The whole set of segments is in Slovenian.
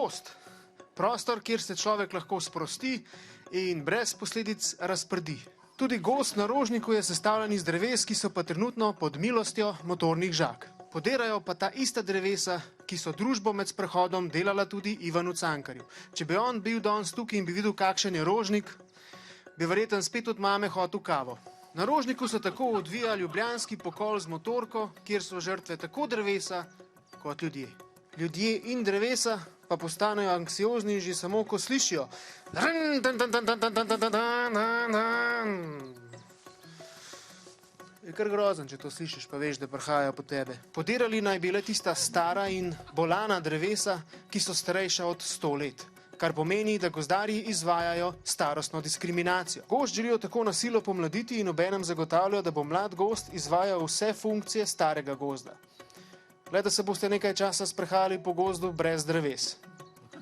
Gozd. Prostor, kjer se človek lahko sprosti in brez posledic razprdi. Tudi gozd na Rožniku je sestavljen iz dreves, ki so pa trenutno pod milostjo motornih žag. Podirajo pa ta ista drevesa, ki so družbo med sprehodom delala tudi Ivanu Cankarju. Če bi on bil danes tukaj in bi videl, kakšen je Rožnik, bi verjetno spet od mame hotel kavo. Na Rožniku so tako odvija ljubljanski pokol z motorko, kjer so žrtve tako drevesa kot ljudje. Ljudje in drevesa pa postanejo anksiozni že samo, ko slišijo. Je kar grozen, če to slišiš, pa veš, da prihajajo po tebe. Podirali naj bile tista stara in bolana drevesa, ki so starejša od 100 let. Kar pomeni, da gozdarji izvajajo starostno diskriminacijo. Gozd želijo tako na silo pomladiti in obenem zagotavljajo, da bo mlad gozd izvajal vse funkcije starega gozda. Le da se boste nekaj časa sprehajali po gozdu brez dreves.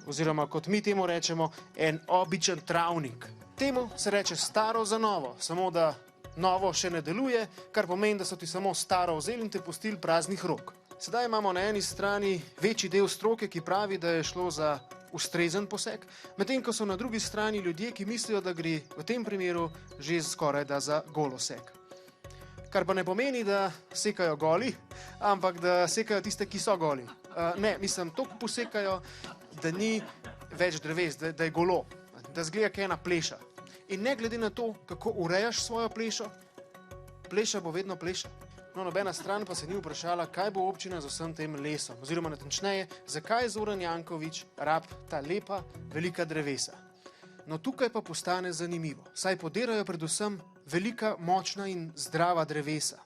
Oziroma, kot mi temu rečemo, en običen travnik. Temu se reče staro za novo, samo da novo še ne deluje, kar pomeni, da so ti samo staro vzeli in te pustili praznih rok. Sedaj imamo na eni strani večji del stroke, ki pravi, da je šlo za ustrezen poseg, medtem ko so na drugi strani ljudje, ki mislijo, da gre v tem primeru že skoraj da za golosek. Kar pa ne pomeni, da sekajo goli, ampak da sekajo tiste, ki so goli. Ne, mislim, toliko posekajo, da ni več dreves, da je golo, da zgleda kaj ena pleša. In ne glede na to, kako urejaš svojo plešo, pleša bo vedno pleša. No, nobena stran pa se ni vprašala, kaj bo občina z vsem tem lesom, oziroma natančneje, zakaj Zoran Janković rab ta lepa, velika drevesa. No, tukaj pa postane zanimivo, saj podirajo predvsem velika, močna in zdrava drevesa.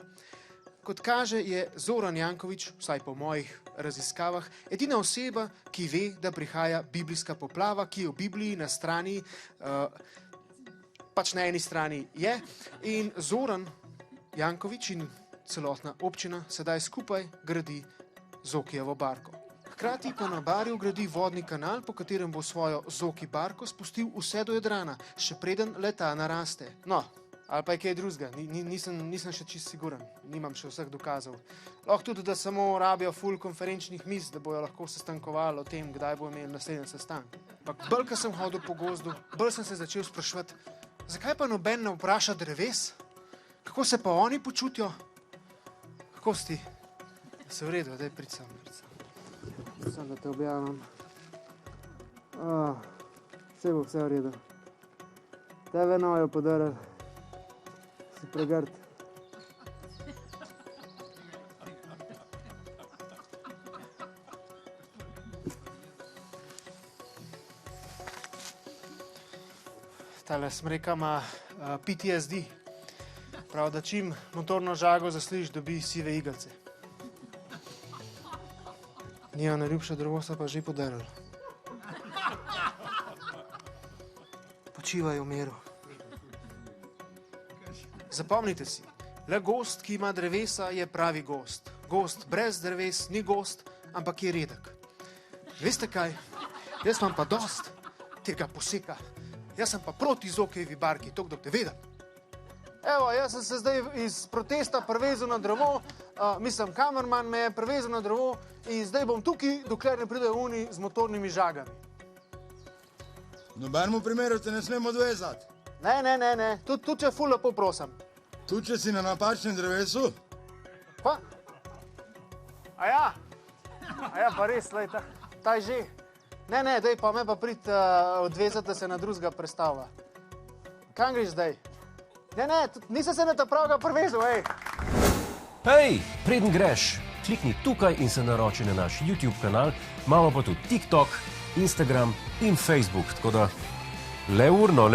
Kot kaže, je Zoran Janković, vsaj po mojih raziskavah, edina oseba, ki ve, da prihaja biblijska poplava, ki je v Bibliji na strani, pač na eni strani je, in Zoran Janković in celotna občina sedaj skupaj gradi Zokijevo barko. Hkrati pa na Barju gradi vodni kanal, po katerem bo svojo Zoki barko spustil vse do Jadrana, še preden leta naraste. No, ali pa je kaj drugega, nisem še čisto siguren, nimam še vseh dokazov. Lahko tudi, da samo rabijo ful konferenčnih miz, da bojo lahko sestankovali o tem, kdaj bo imel naslednji sestanek. Ampak bolj, ko sem hodil po gozdu, bolj sem se začel spraševati, zakaj pa noben ne vpraša dreves? Kako se pa oni počutijo? Kako si ti? Se v redu, daj prid sam. Sem, da te objavim. Vse bo vse v redu. Tebe nojo podaril. Si pregrd. Tale smreka ima PTSD. Prav, da čim motorno žago zasliš, dobi sive igelce. Nija najljubša drevosa pa že podaril. Počivaj v miru. Zapomnite si, le gozd, ki ima drevesa, je pravi gozd. Gozd brez dreves ni gozd, ampak je redek. Veste kaj? Jaz imam pa dost tega poseka. Jaz sem pa proti Zokijevi barki, toliko da te vedem. Evo, jaz sem se zdaj iz protesta privezal na drevo, kamerman me je privezal na drevo in zdaj bom tukaj, dokler ne pridejo oni z motornimi žagami. V nobenemu primeru te ne smemo odvezati. Ne, tudi če ful lepo prosim. Tudi če si na napačnem drevesu? Pa? Aja, pa res, lej, ta je že. Ne, daj pa me pa prid odvezati, da se na drugega predstavlja. Kam greš zdaj? Ne, nisem se na ta pravega privezal, ej. Hej, preden greš, klikni tukaj in se naroči na naš YouTube kanal, imamo pa tudi TikTok, Instagram in Facebook, tako da le urno.